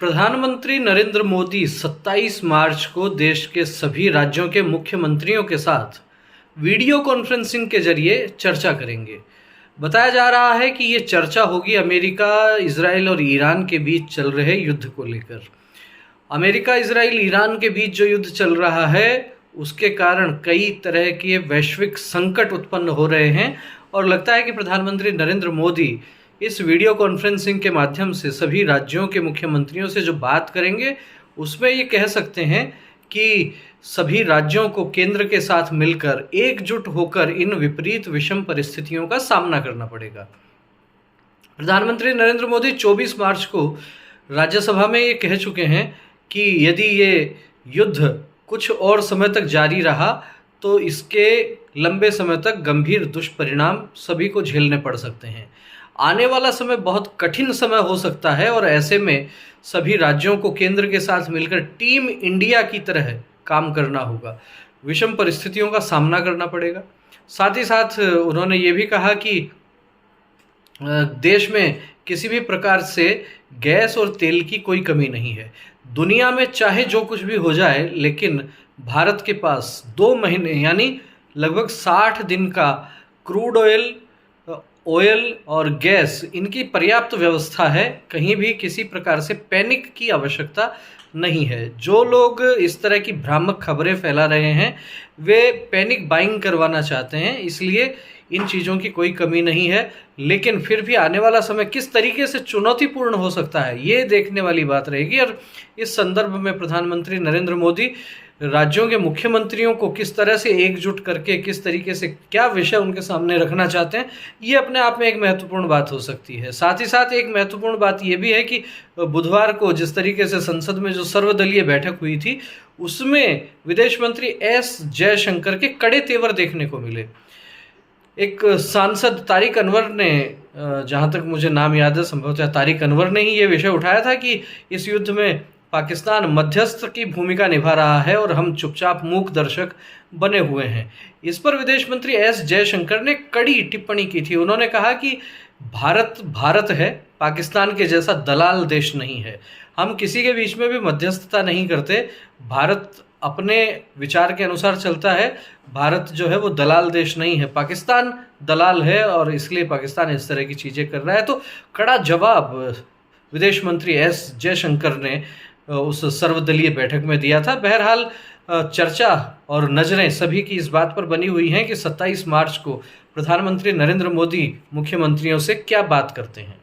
प्रधानमंत्री नरेंद्र मोदी 27 मार्च को देश के सभी राज्यों के मुख्यमंत्रियों के साथ वीडियो कॉन्फ्रेंसिंग के जरिए चर्चा करेंगे। बताया जा रहा है कि ये चर्चा होगी अमेरिका, इजराइल और ईरान के बीच चल रहे युद्ध को लेकर। अमेरिका, इजराइल, ईरान के बीच जो युद्ध चल रहा है उसके कारण कई तरह के वैश्विक संकट उत्पन्न हो रहे हैं और लगता है कि प्रधानमंत्री नरेंद्र मोदी इस वीडियो कॉन्फ्रेंसिंग के माध्यम से सभी राज्यों के मुख्यमंत्रियों से जो बात करेंगे उसमें ये कह सकते हैं कि सभी राज्यों को केंद्र के साथ मिलकर एकजुट होकर इन विपरीत विषम परिस्थितियों का सामना करना पड़ेगा। प्रधानमंत्री नरेंद्र मोदी 24 मार्च को राज्यसभा में ये कह चुके हैं कि यदि ये युद्ध कुछ और समय तक जारी रहा तो इसके लंबे समय तक गंभीर दुष्परिणाम सभी को झेलने पड़ सकते हैं। आने वाला समय बहुत कठिन समय हो सकता है और ऐसे में सभी राज्यों को केंद्र के साथ मिलकर टीम इंडिया की तरह काम करना होगा। विषम परिस्थितियों का सामना करना पड़ेगा। साथ ही साथ उन्होंने ये भी कहा कि देश में किसी भी प्रकार से गैस और तेल की कोई कमी नहीं है। दुनिया में चाहे जो कुछ भी हो जाए, लेकिन भारत के पास 2 महीने यानी लगभग 60 दिन का क्रूड ऑयल और गैस इनकी पर्याप्त व्यवस्था है। कहीं भी किसी प्रकार से पैनिक की आवश्यकता नहीं है। जो लोग इस तरह की भ्रामक खबरें फैला रहे हैं वे पैनिक बाइंग करवाना चाहते हैं, इसलिए इन चीज़ों की कोई कमी नहीं है। लेकिन फिर भी आने वाला समय किस तरीके से चुनौतीपूर्ण हो सकता है ये देखने वाली बात रहेगी। और इस संदर्भ में प्रधानमंत्री नरेंद्र मोदी राज्यों के मुख्यमंत्रियों को किस तरह से एकजुट करके किस तरीके से क्या विषय उनके सामने रखना चाहते हैं, ये अपने आप में एक महत्वपूर्ण बात हो सकती है। साथ ही साथ एक महत्वपूर्ण बात ये भी है कि बुधवार को जिस तरीके से संसद में जो सर्वदलीय बैठक हुई थी उसमें विदेश मंत्री एस जयशंकर के कड़े तेवर देखने को मिले। एक सांसद तारिक अनवर ने, जहाँ तक मुझे नाम याद है संभवतः तारिक अनवर ने ही ये विषय उठाया था कि इस युद्ध में पाकिस्तान मध्यस्थ की भूमिका निभा रहा है और हम चुपचाप मूक दर्शक बने हुए हैं। इस पर विदेश मंत्री एस जयशंकर ने कड़ी टिप्पणी की थी। उन्होंने कहा कि भारत है, पाकिस्तान के जैसा दलाल देश नहीं है। हम किसी के बीच में भी मध्यस्थता नहीं करते। भारत अपने विचार के अनुसार चलता है। भारत जो है वो दलाल देश नहीं है, पाकिस्तान दलाल है और इसलिए पाकिस्तान इस तरह की चीज़ें कर रहा है। तो कड़ा जवाब विदेश मंत्री एस जयशंकर ने उस सर्वदलीय बैठक में दिया था। बहरहाल चर्चा और नज़रें सभी की इस बात पर बनी हुई हैं कि 27 मार्च को प्रधानमंत्री नरेंद्र मोदी मुख्यमंत्रियों से क्या बात करते हैं।